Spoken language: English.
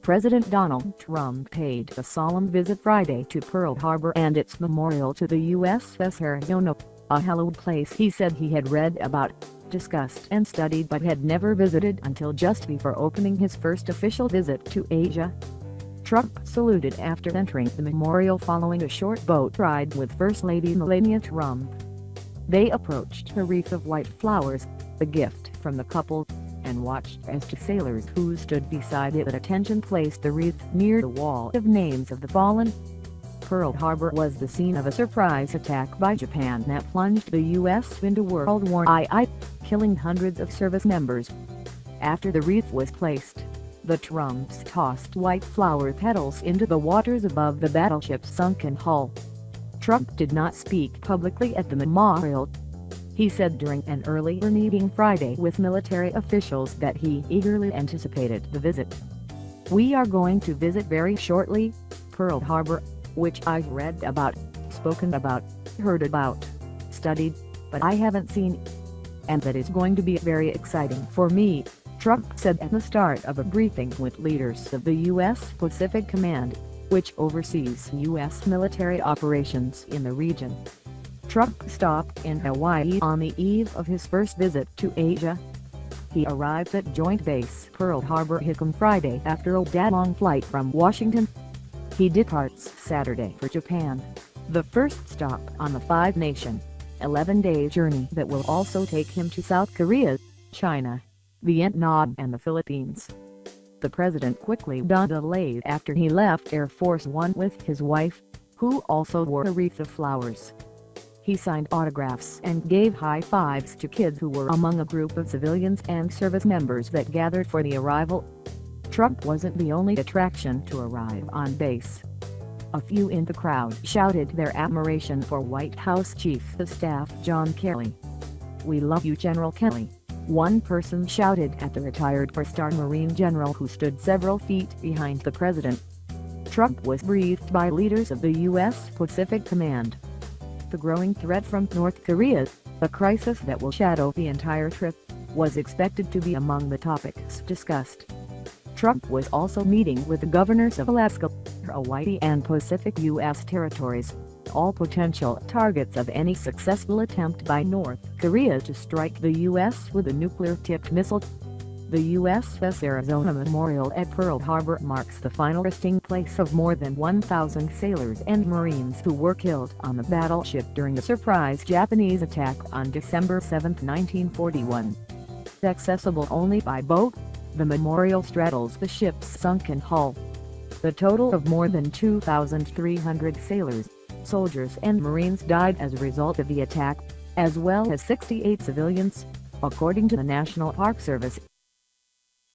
President Donald Trump paid a solemn visit Friday to Pearl Harbor and its memorial to the USS Arizona, a hallowed place he said he had read about, discussed and studied but had never visited until just before opening his first official visit to Asia. Trump saluted after entering the memorial following a short boat ride with First Lady Melania Trump. They approached a wreath of white flowers, a gift from the couple, and watched as two sailors who stood beside it at attention placed the wreath near the wall of names of the fallen. Pearl Harbor was the scene of a surprise attack by Japan that plunged the U.S. into World War II, killing hundreds of service members. After the wreath was placed, the Trumps tossed white flower petals into the waters above the battleship's sunken hull. Trump did not speak publicly at the memorial. He said during an earlier meeting Friday with military officials that he eagerly anticipated the visit. "We are going to visit very shortly, Pearl Harbor, which I've read about, spoken about, heard about, studied, but I haven't seen. And that is going to be very exciting for me," Trump said at the start of a briefing with leaders of the U.S. Pacific Command, which oversees U.S. military operations in the region. Trump stopped in Hawaii on the eve of his first visit to Asia. He arrived at Joint Base Pearl Harbor Hickam Friday after a day-long flight from Washington. He departs Saturday for Japan, the first stop on the five-nation, 11-day journey that will also take him to South Korea, China, Vietnam and the Philippines. The president quickly donned a lathe after he left Air Force One with his wife, who also wore a wreath of flowers. He signed autographs and gave high fives to kids who were among a group of civilians and service members that gathered for the arrival. Trump wasn't the only attraction to arrive on base. A few in the crowd shouted their admiration for White House Chief of Staff John Kelly. "We love you, General Kelly," one person shouted at the retired four-star Marine general who stood several feet behind the president. Trump was briefed by leaders of the U.S. Pacific Command. The growing threat from North Korea, a crisis that will shadow the entire trip, was expected to be among the topics discussed. Trump was also meeting with the governors of Alaska, Hawaii and Pacific U.S. territories, all potential targets of any successful attempt by North Korea to strike the U.S. with a nuclear-tipped missile. The USS Arizona Memorial at Pearl Harbor marks the final resting place of more than 1,000 sailors and Marines who were killed on the battleship during the surprise Japanese attack on December 7, 1941. Accessible only by boat, the memorial straddles the ship's sunken hull. The total of more than 2,300 sailors, soldiers and Marines died as a result of the attack, as well as 68 civilians, according to the National Park Service.